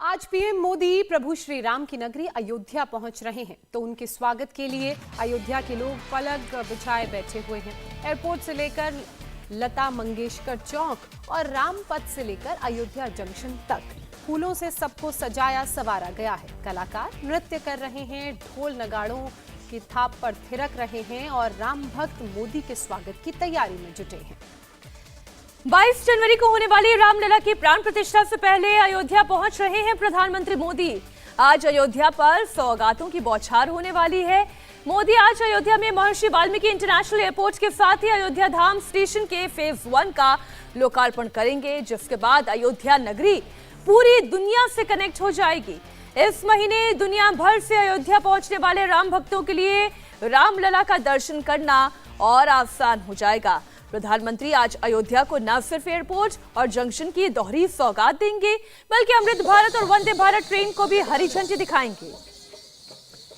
आज पीएम मोदी प्रभु श्री राम की नगरी अयोध्या पहुंच रहे हैं, तो उनके स्वागत के लिए अयोध्या के लोग पलक बिछाए बैठे हुए हैं। एयरपोर्ट से लेकर लता मंगेशकर चौक और रामपथ से लेकर अयोध्या जंक्शन तक फूलों से सबको सजाया संवारा गया है। कलाकार नृत्य कर रहे हैं, ढोल नगाड़ों की थाप पर थिरक रहे हैं और राम भक्त मोदी के स्वागत की तैयारी में जुटे हैं। 22 जनवरी को होने वाली रामलला की प्राण प्रतिष्ठा से पहले अयोध्या पहुंच रहे हैं प्रधानमंत्री मोदी। आज अयोध्या पर सौगातों की बौछार होने वाली है। मोदी आज अयोध्या में महर्षि वाल्मीकि इंटरनेशनल एयरपोर्ट के साथ ही अयोध्या धाम स्टेशन के फेज 1 का लोकार्पण करेंगे, जिसके बाद अयोध्या नगरी पूरी दुनिया से कनेक्ट हो जाएगी। इस महीने दुनिया भर से अयोध्या पहुंचने वाले राम भक्तों के लिए रामलला का दर्शन करना और आसान हो जाएगा। प्रधानमंत्री आज अयोध्या को न सिर्फ एयरपोर्ट और जंक्शन की दोहरी सौगात देंगे, बल्कि अमृत भारत और वंदे भारत ट्रेन को भी हरी झंडी दिखाएंगे।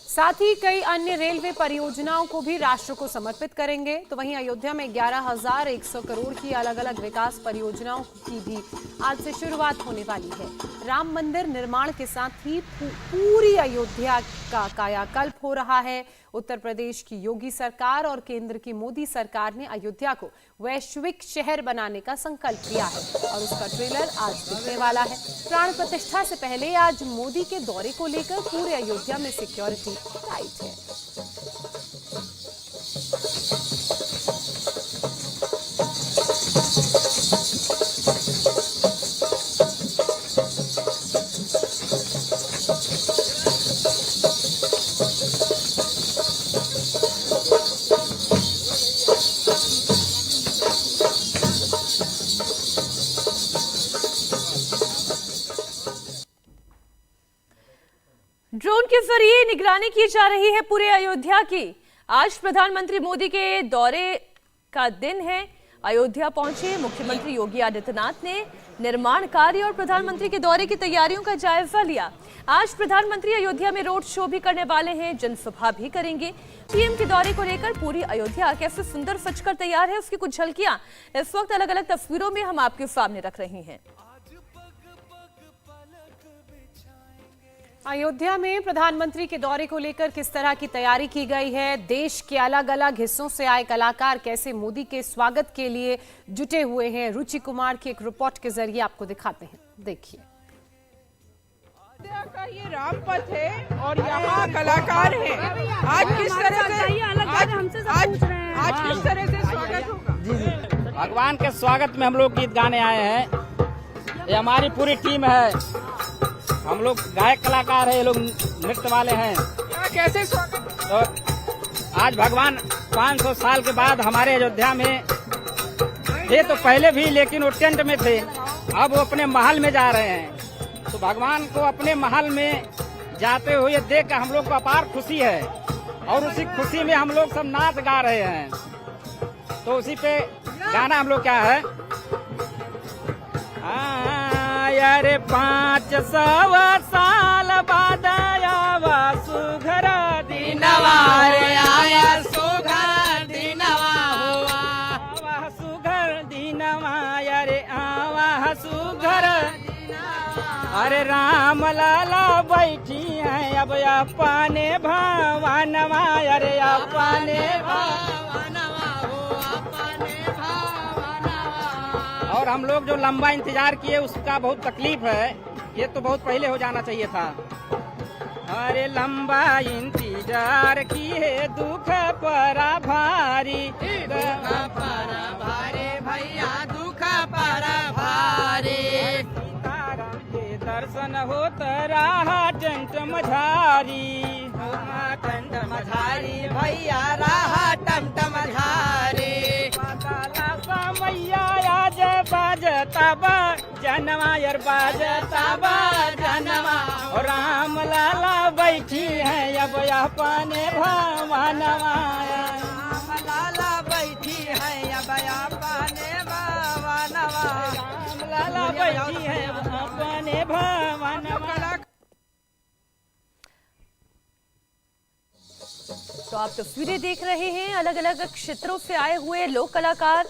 साथ ही कई अन्य रेलवे परियोजनाओं को भी राष्ट्र को समर्पित करेंगे। तो वहीं अयोध्या में 11,100 करोड़ की अलग अलग विकास परियोजनाओं की भी आज से शुरुआत होने वाली है। राम मंदिर निर्माण के साथ ही पूरी अयोध्या का कायाकल्प हो रहा है। उत्तर प्रदेश की योगी सरकार और केंद्र की मोदी सरकार ने अयोध्या को वैश्विक शहर बनाने का संकल्प लिया है और उसका ट्रेलर आज दिखने वाला है। प्राण प्रतिष्ठा से पहले आज मोदी के दौरे को लेकर पूरे अयोध्या में सिक्योरिटी टाइट है। ड्रोन के जरिए निगरानी की जा रही है पूरे अयोध्या की। आज प्रधानमंत्री मोदी के दौरे का दिन है। अयोध्या पहुंचे मुख्यमंत्री योगी आदित्यनाथ ने निर्माण कार्य और प्रधानमंत्री के दौरे की तैयारियों का जायजा लिया। आज प्रधानमंत्री अयोध्या में रोड शो भी करने वाले हैं, जनसभा भी करेंगे। पीएम के दौरे को लेकर पूरी अयोध्या कैसे सुंदर सजकर तैयार है, उसकी कुछ झलकियां इस वक्त अलग अलग तस्वीरों में हम आपके सामने रख रहे हैं। अयोध्या में प्रधानमंत्री के दौरे को लेकर किस तरह की तैयारी की गई है, देश के अलग अलग हिस्सों से आए कलाकार कैसे मोदी के स्वागत के लिए जुटे हुए हैं, रुचि कुमार की एक रिपोर्ट के जरिए आपको दिखाते हैं। देखिए, अयोध्या का ये रामपथ है और यहाँ कलाकार हैं। आज किस तरह से स्वागत होगा? जी, भगवान के स्वागत में हम लोग गीत गाने आए हैं। ये हमारी पूरी टीम है। हम लोग गायक कलाकार है, ये लोग नृत्य वाले हैं। कैसे स्वागत? तो आज भगवान 500 साल के बाद हमारे अयोध्या में थे, तो पहले भी, लेकिन वो टेंट में थे। अब वो अपने महल में जा रहे हैं। तो भगवान को अपने महल में जाते हुए देख कर हम लोग को अपार खुशी है और उसी खुशी में हम लोग सब नाच गा रहे हैं। तो उसी पे गाना हम लोग क्या है, अरे 500 साल बाद आया सुघर दिनवा रे, आया सुघर दिनवा हुआ, आवा सुघर दिनवा, अरे आवा सुघर। अरे राम लाला बैठी है अब अपने भवनवा, अरे अपने भवनवा हो, अपने भवनवा। और हम लोग जो लंबा इंतजार किए उसका बहुत तकलीफ है, ये तो बहुत पहले हो जाना चाहिए था। अरे लंबा इंतजार किए दुख परा भारी, दुख परा भारी भैया, दुख परा भारी। सीताराम के दर्शन होत रहा टंट मझारी, टंट मझारी भैया, रहा टंट मझारी। मैया आज बाजता बा जनवा, यार बाजता बा जनवा। और राम लाला बैठी है अब अपने भवनवा, राम लाला बैठी है अब अपने भवनवा, राम लाला बैठी है अपने भवनवा। तो आप तस्वीरें देख रहे हैं, अलग अलग क्षेत्रों से आए हुए लोक कलाकार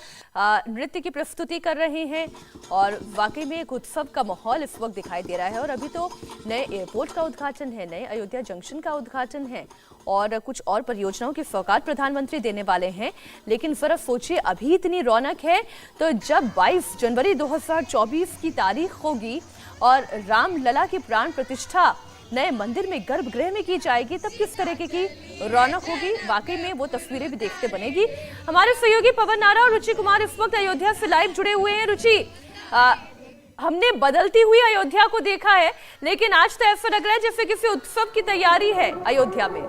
नृत्य की प्रस्तुति कर रहे हैं और वाकई में एक उत्सव का माहौल इस वक्त दिखाई दे रहा है। और अभी तो नए एयरपोर्ट का उद्घाटन है, नए अयोध्या जंक्शन का उद्घाटन है और कुछ और परियोजनाओं की सौगात प्रधानमंत्री देने वाले हैं। लेकिन जरा सोचिए, अभी इतनी रौनक है तो जब 22 जनवरी 2024 की तारीख होगी और रामलला की प्राण प्रतिष्ठा नए मंदिर में गर्भगृह में की जाएगी, तब किस तरीके की रौनक होगी। वाकई में वो तस्वीरें भी देखते बनेगी। हमारे सहयोगी पवन नारा और रुचि कुमार इस वक्त अयोध्या से लाइव जुड़े हुए हैं। रुचि, हमने बदलती हुई अयोध्या को देखा है, लेकिन आज तो ऐसा लग रहा है जैसे किसी उत्सव की तैयारी है अयोध्या में।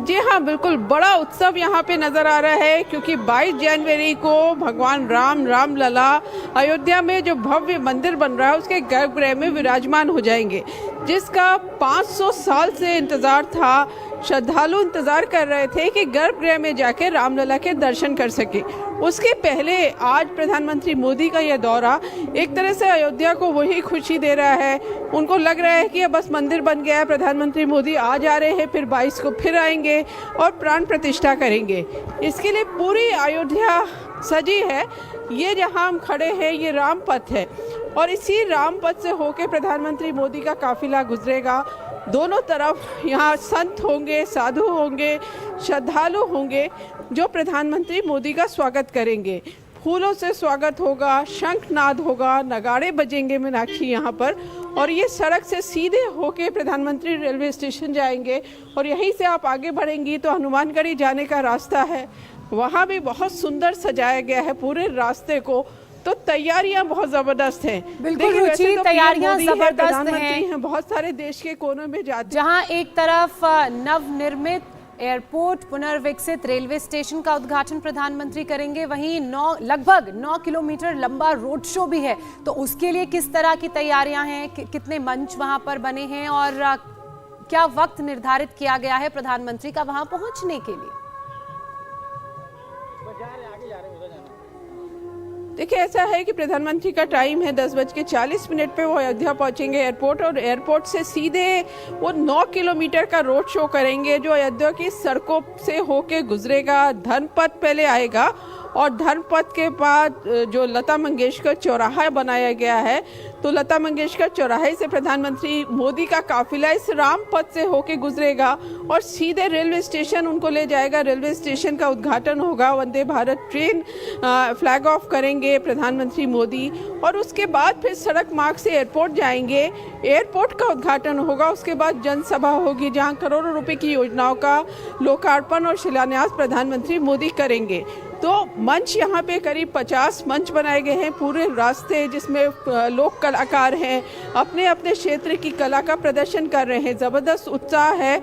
जी हाँ, बिल्कुल बड़ा उत्सव यहाँ पे नजर आ रहा है, क्योंकि 22 जनवरी को भगवान रामलला अयोध्या में जो भव्य मंदिर बन रहा है उसके गर्भगृह में विराजमान हो जाएंगे, जिसका 500 साल से इंतजार था। श्रद्धालु इंतजार कर रहे थे कि गर्भगृह में जाके रामलला के दर्शन कर सके। उसके पहले आज प्रधानमंत्री मोदी का यह दौरा एक तरह से अयोध्या को वही खुशी दे रहा है। उनको लग रहा है कि अब बस मंदिर बन गया है, प्रधानमंत्री मोदी आ जा रहे हैं, फिर 22 को फिर आएंगे और प्राण प्रतिष्ठा करेंगे। इसके लिए पूरी अयोध्या सजी है। ये जहाँ हम खड़े हैं ये रामपथ है और इसी रामपथ से होके प्रधानमंत्री मोदी का काफिला गुजरेगा। दोनों तरफ यहाँ संत होंगे, साधु होंगे, श्रद्धालु होंगे जो प्रधानमंत्री मोदी का स्वागत करेंगे। फूलों से स्वागत होगा, शंखनाद होगा, नगाड़े बजेंगे मीनाक्षी यहाँ पर। और ये सड़क से सीधे होके प्रधानमंत्री रेलवे स्टेशन जाएंगे और यहीं से आप आगे बढ़ेंगी तो हनुमानगढ़ी जाने का रास्ता है। वहाँ भी बहुत सुंदर सजाया गया है पूरे रास्ते को। तो तैयारियां बहुत जबरदस्त हैं। बिल्कुल रुचि, तैयारियां जबरदस्त हैं। बहुत सारे देश के कोनों में जाते, जहां एक तरफ नवनिर्मित एयरपोर्ट, पुनर्विकसित रेलवे स्टेशन का उद्घाटन प्रधानमंत्री करेंगे, वहीं लगभग 9 किलोमीटर लंबा रोड शो भी है। तो उसके लिए किस तरह की तैयारियां हैं, कितने मंच वहां पर बने हैं और क्या वक्त निर्धारित किया गया है प्रधानमंत्री का वहां पहुंचने के लिए? देखिए, ऐसा है कि प्रधानमंत्री का टाइम है 10:40 पे वो अयोध्या पहुंचेंगे एयरपोर्ट, और एयरपोर्ट से सीधे वो 9 किलोमीटर का रोड शो करेंगे जो अयोध्या की सड़कों से होके गुजरेगा। धर्मपथ पहले आएगा और धर्मपथ के बाद जो लता मंगेशकर चौराहा बनाया गया है, तो लता मंगेशकर चौराहे से प्रधानमंत्री मोदी का काफिला इस रामपथ से होके गुजरेगा और सीधे रेलवे स्टेशन उनको ले जाएगा। रेलवे स्टेशन का उद्घाटन होगा, Vande Bharat train flag of करेंगे प्रधानमंत्री मोदी और उसके बाद फिर सड़क मार्ग से एयरपोर्ट जाएंगे। एयरपोर्ट का उद्घाटन होगा, उसके बाद जनसभा होगी जहां करोड़ों रुपए की योजनाओं का लोकार्पण और शिलान्यास प्रधानमंत्री मोदी करेंगे। तो मंच यहाँ पे करीब 50 मंच बनाए गए हैं पूरे रास्ते, जिसमें लोक कलाकार हैं, अपने अपने क्षेत्र की कला का प्रदर्शन कर रहे हैं। ज़बरदस्त उत्साह है।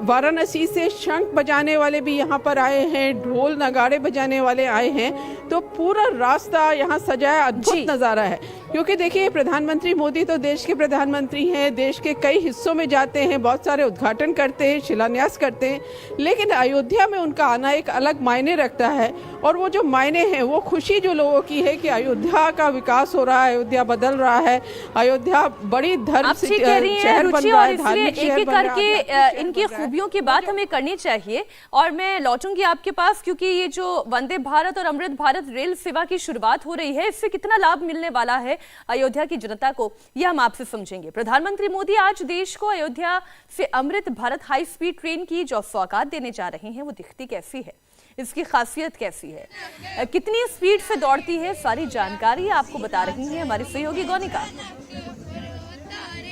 वाराणसी से शंख बजाने वाले भी यहाँ पर आए हैं, ढोल नगाड़े बजाने वाले आए हैं। तो पूरा रास्ता यहाँ सजाया, अद्भुत नज़ारा है। क्योंकि देखिए, प्रधानमंत्री मोदी तो देश के प्रधानमंत्री हैं, देश के कई हिस्सों में जाते हैं, बहुत सारे उद्घाटन करते हैं, शिलान्यास करते हैं, लेकिन अयोध्या में उनका आना एक अलग मायने रखता है। और वो जो मायने हैं, वो खुशी जो लोगों की है कि अयोध्या का विकास हो रहा है, अयोध्या बदल रहा है, अयोध्या बड़ी धर्म शहर बन रहा है, धार्मिक शहर बन रहा है। इनकी खूबियों की बात हमें करनी चाहिए और मैं लौटूंगी आपके पास, क्योंकि ये जो वंदे भारत और अमृत भारत रेल सेवा की शुरुआत हो रही है, इससे कितना लाभ मिलने वाला है अयोध्या की जनता को, यह हम आपसे समझेंगे। प्रधानमंत्री मोदी आज देश को अयोध्या से Amrit Bharat high speed train की जो सौगात देने जा रहे हैं, वो दिखती कैसी है, इसकी खासियत कैसी है, कितनी स्पीड से दौड़ती है, सारी जानकारी आपको बता रही है हमारी सहयोगी गौनिका।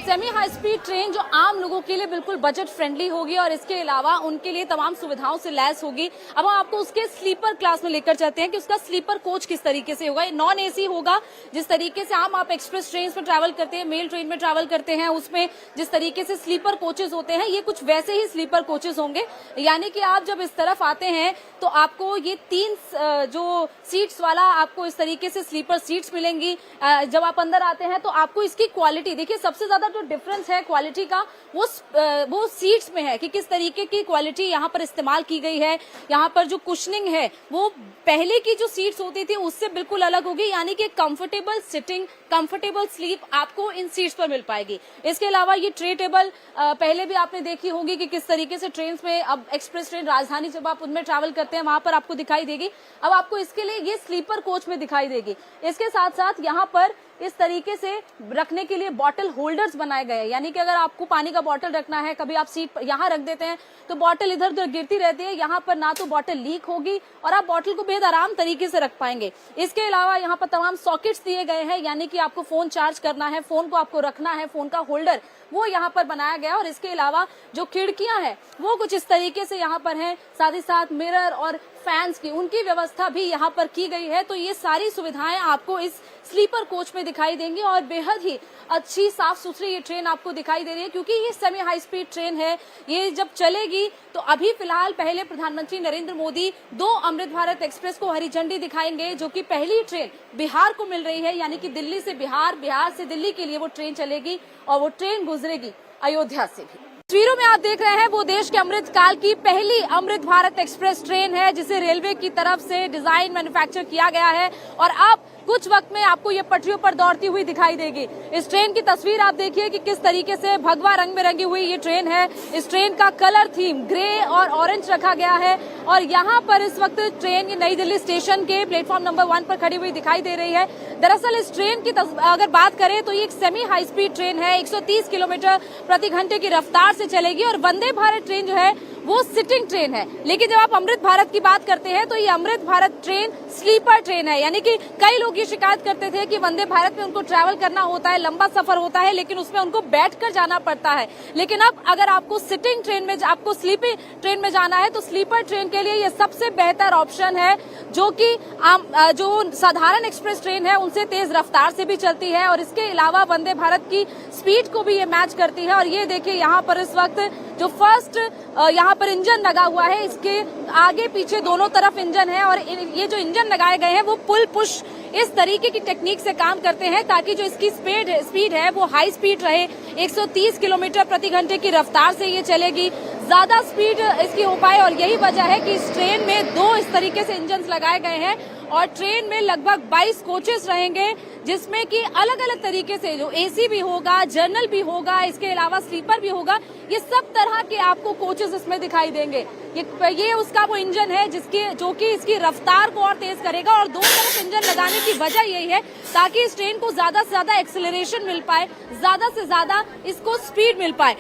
सेमी हाई स्पीड ट्रेन जो आम लोगों के लिए बिल्कुल बजट फ्रेंडली होगी और इसके अलावा उनके लिए तमाम सुविधाओं से लैस होगी। अब हम आपको उसके स्लीपर क्लास में लेकर चलते हैं कि उसका स्लीपर कोच किस तरीके से होगा। ये नॉन एसी होगा, जिस तरीके से आप एक्सप्रेस ट्रेन में ट्रैवल करते हैं, मेल ट्रेन में ट्रैवल करते हैं, उसमें जिस तरीके से स्लीपर कोचेज होते हैं, ये कुछ वैसे ही स्लीपर कोचेज होंगे। यानी कि आप जब इस तरफ आते हैं तो आपको ये 3 जो सीट्स वाला आपको इस तरीके से स्लीपर सीट्स मिलेंगी। जब आप अंदर आते हैं तो आपको इसकी क्वालिटी देखिए, सबसे ज्यादा जो डिफरेंस है क्वालिटी का वो सीट्स में है कि किस तरीके की क्वालिटी यहाँ पर इस्तेमाल की गई है। यहाँ पर जो कुशनिंग है वो पहले की जो सीट्स होती थी उससे बिल्कुल अलग होगी, यानी कि कंफर्टेबल सिटिंग, कंफर्टेबल स्लीप आपको इन सीट्स पर मिल पाएगी। इसके अलावा ये ट्रे टेबल पहले भी आपने देखी होगी कि किस तरीके से ट्रेन में, अब एक्सप्रेस ट्रेन राजधानी जब आप उनमें ट्रैवल करते हैं वहां पर आपको दिखाई देगी। अब आपको इसके लिए ये स्लीपर कोच में दिखाई देगी। इसके साथ साथ यहाँ पर इस तरीके से रखने के लिए बॉटल होल्डर्स बनाए गए हैं, यानी कि अगर आपको पानी का बॉटल रखना है, कभी आप सीट यहाँ रख देते हैं तो बॉटल इधर उधर गिरती रहती है, यहाँ पर ना तो बॉटल लीक होगी और आप बॉटल को बेहद आराम तरीके से रख पाएंगे। इसके अलावा यहाँ पर तमाम सॉकेट्स दिए गए हैं, यानी कि आपको फोन चार्ज करना है, फोन को आपको रखना है, फोन का होल्डर वो यहाँ पर बनाया गया। और इसके अलावा जो खिड़कियां हैं वो कुछ इस तरीके से यहाँ पर हैं, साथ ही साथ मिरर और फैंस की उनकी व्यवस्था भी यहाँ पर की गई है। तो ये सारी सुविधाएं आपको इस स्लीपर कोच में दिखाई देंगी और बेहद ही अच्छी साफ सुथरी ये ट्रेन आपको दिखाई दे रही है, क्योंकि ये सेमी हाई स्पीड ट्रेन है। ये जब चलेगी तो अभी फिलहाल पहले प्रधानमंत्री नरेंद्र मोदी 2 अमृत भारत एक्सप्रेस को हरी झंडी दिखाएंगे, जो कि पहली ट्रेन बिहार को मिल रही है, यानी कि दिल्ली से बिहार, बिहार से दिल्ली के लिए वो ट्रेन चलेगी और वो ट्रेन गुजरेगी अयोध्या से भी। तस्वीरों में आप देख रहे हैं वो देश के अमृत काल की पहली अमृत भारत एक्सप्रेस ट्रेन है, जिसे रेलवे की तरफ से डिजाइन मैन्युफैक्चर किया गया है और अब कुछ वक्त में आपको ये पटरियों पर दौड़ती हुई दिखाई देगी। इस ट्रेन की तस्वीर आप देखिए कि किस तरीके से भगवा रंग में रंगी हुई ये ट्रेन है। इस ट्रेन का कलर थीम ग्रे और ऑरेंज रखा गया है और यहाँ पर इस वक्त ट्रेन ये नई दिल्ली स्टेशन के प्लेटफॉर्म नंबर 1 पर खड़ी हुई दिखाई दे रही है। दरअसल इस ट्रेन की अगर बात करें तो ये एक सेमी हाई स्पीड ट्रेन है, 130 किलोमीटर प्रति घंटे की रफ्तार से चलेगी और वंदे भारत ट्रेन जो है वो सिटिंग ट्रेन है। लेकिन जब आप अमृत भारत की बात करते हैं तो ये Amrit Bharat train sleeper train है, यानी कि कई लोग ये शिकायत करते थे कि वंदे भारत में उनको ट्रैवल करना होता है, लंबा सफर होता है, लेकिन उसमें उनको बैठकर जाना पड़ता है। लेकिन अब अगर आपको सिटिंग ट्रेन में, आपको स्लीपिंग ट्रेन में जाना है तो स्लीपर ट्रेन के लिए ये सबसे बेहतर ऑप्शन है, जो कि जो साधारण एक्सप्रेस ट्रेन है उनसे तेज रफ्तार से भी चलती है और इसके अलावा वंदे भारत की स्पीड को भी ये मैच करती है। और ये देखिए यहाँ पर इस वक्त जो फर्स्ट यहाँ पर इंजन लगा हुआ है, इसके आगे पीछे दोनों तरफ इंजन है और ये जो इंजन लगाए गए हैं वो पुल पुश इस तरीके की टेक्निक से काम करते हैं ताकि जो इसकी स्पीड है वो हाई स्पीड रहे। 130 किलोमीटर प्रति घंटे की रफ्तार से ये चलेगी, ज्यादा स्पीड इसकी हो पाए और यही वजह है कि इस ट्रेन में 2 इस तरीके से इंजन लगाए गए हैं और ट्रेन में लगभग 22 कोचेस रहेंगे, जिसमें कि अलग अलग तरीके से जो एसी भी होगा, जनरल भी होगा, इसके अलावा स्लीपर भी होगा, ये सब तरह के आपको कोचेस इसमें दिखाई देंगे। ये उसका वो इंजन है जो कि इसकी रफ्तार को और तेज करेगा और दोनों तरफ इंजन लगाने की वजह यही है ताकि इस ट्रेन को ज्यादा से ज्यादा एक्सेलरेशन मिल पाए, ज्यादा से ज्यादा इसको स्पीड मिल पाए।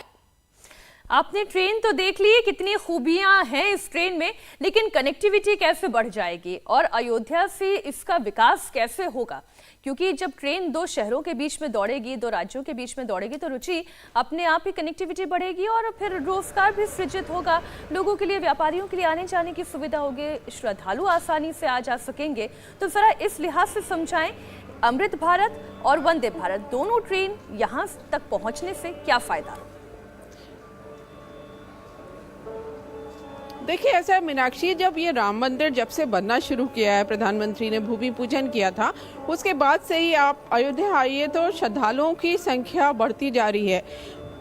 आपने ट्रेन तो देख ली, कितनी खूबियां हैं इस ट्रेन में, लेकिन कनेक्टिविटी कैसे बढ़ जाएगी और अयोध्या से इसका विकास कैसे होगा? क्योंकि जब ट्रेन 2 शहरों के बीच में दौड़ेगी, 2 राज्यों के बीच में दौड़ेगी तो रुचि अपने आप ही कनेक्टिविटी बढ़ेगी और फिर रोजगार भी सृजित होगा, लोगों के लिए, व्यापारियों के लिए आने जाने की सुविधा होगी, श्रद्धालु आसानी से आ जा सकेंगे। तो जरा इस लिहाज से समझाएं, अमृत भारत और वंदे भारत दोनों ट्रेन यहाँ तक पहुँचने से क्या फायदा? देखिए ऐसा मीनाक्षी, जब ये राम मंदिर जब से बनना शुरू किया है, प्रधानमंत्री ने भूमि पूजन किया था, उसके बाद से ही आप अयोध्या आइए तो श्रद्धालुओं की संख्या बढ़ती जा रही है।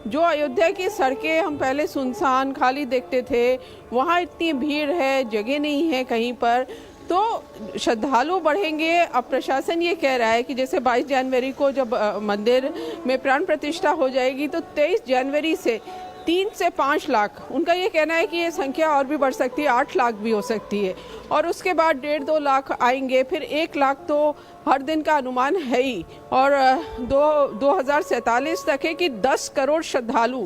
जो अयोध्या की सड़कें हम पहले सुनसान खाली देखते थे, वहाँ इतनी भीड़ है, जगह नहीं है कहीं पर, तो श्रद्धालु बढ़ेंगे। अब प्रशासन ये कह रहा है कि जैसे 22 जनवरी को जब मंदिर में प्राण प्रतिष्ठा हो जाएगी तो 23 जनवरी से 3 से 5 लाख, उनका ये कहना है कि ये संख्या और भी बढ़ सकती है, 8 लाख भी हो सकती है और उसके बाद 1.5-2 लाख आएंगे, फिर 1 लाख तो हर दिन का अनुमान है ही और 2047 तक है कि 10 करोड़ श्रद्धालु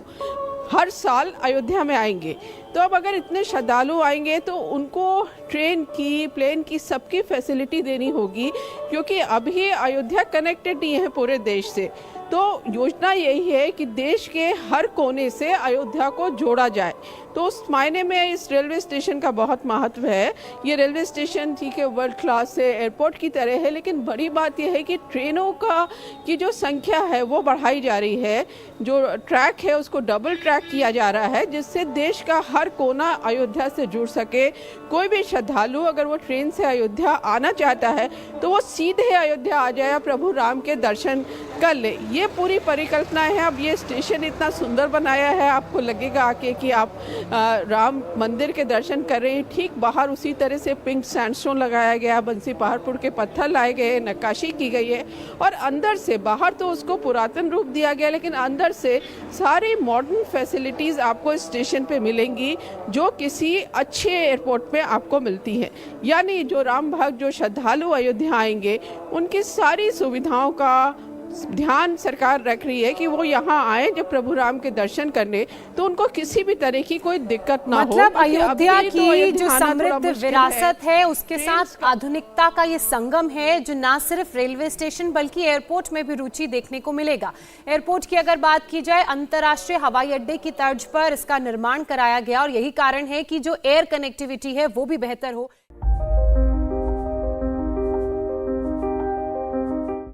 हर साल अयोध्या में आएंगे। तो अब अगर इतने श्रद्धालु आएंगे तो उनको ट्रेन की, प्लेन की, सबकी फैसिलिटी देनी होगी, क्योंकि अभी अयोध्या कनेक्टेड नहीं है पूरे देश से। तो योजना यही है कि देश के हर कोने से अयोध्या को जोड़ा जाए। तो उस मायने में इस रेलवे स्टेशन का बहुत महत्व है। ये रेलवे स्टेशन ठीक है, वर्ल्ड क्लास है, एयरपोर्ट की तरह है, लेकिन बड़ी बात यह है कि ट्रेनों की जो संख्या है वो बढ़ाई जा रही है। जो ट्रैक है उसको डबल ट्रैक किया जा रहा है, जिससे देश का हर कोना अयोध्या से जुड़ सके। कोई भी श्रद्धालु अगर वो ट्रेन से अयोध्या आना चाहता है तो वो सीधे अयोध्या आ जाए, प्रभु राम के दर्शन कर ले, ये पूरी परिकल्पना है। अब ये स्टेशन इतना सुंदर बनाया है, आपको लगेगा आके कि आप राम मंदिर के दर्शन कर रहे हैं। ठीक बाहर उसी तरह से पिंक सैंडस्टोन लगाया गया, बंसी पहाड़पुर के पत्थर लाए गए, नक्काशी की गई है। और अंदर से, बाहर तो उसको पुरातन रूप दिया गया, लेकिन अंदर से सारी मॉडर्न फैसिलिटीज़ आपको स्टेशन पे मिलेंगी जो किसी अच्छे एयरपोर्ट पे आपको मिलती है। यानी जो राम भक्त, जो श्रद्धालु अयोध्या आएंगे, उनकी सारी सुविधाओं का ध्यान सरकार रख रही है कि वो यहाँ आए जब प्रभु राम के दर्शन करने, तो उनको किसी भी तरह की कोई दिक्कत ना हो। मतलब क्योंकि अयोध्या अभी तो की अयोध्या जो आना थोड़ा समृद्ध मुश्किल विरासत है उसके ट्रेन साथ आधुनिकता का ये संगम है जो ना सिर्फ रेलवे स्टेशन बल्कि एयरपोर्ट में भी रुचि देखने को मिलेगा। एयरपोर्ट की अगर बात की जाए, अंतर्राष्ट्रीय हवाई अड्डे की तर्ज पर इसका निर्माण कराया गया और यही कारण है कि जो एयर कनेक्टिविटी है वो भी बेहतर हो।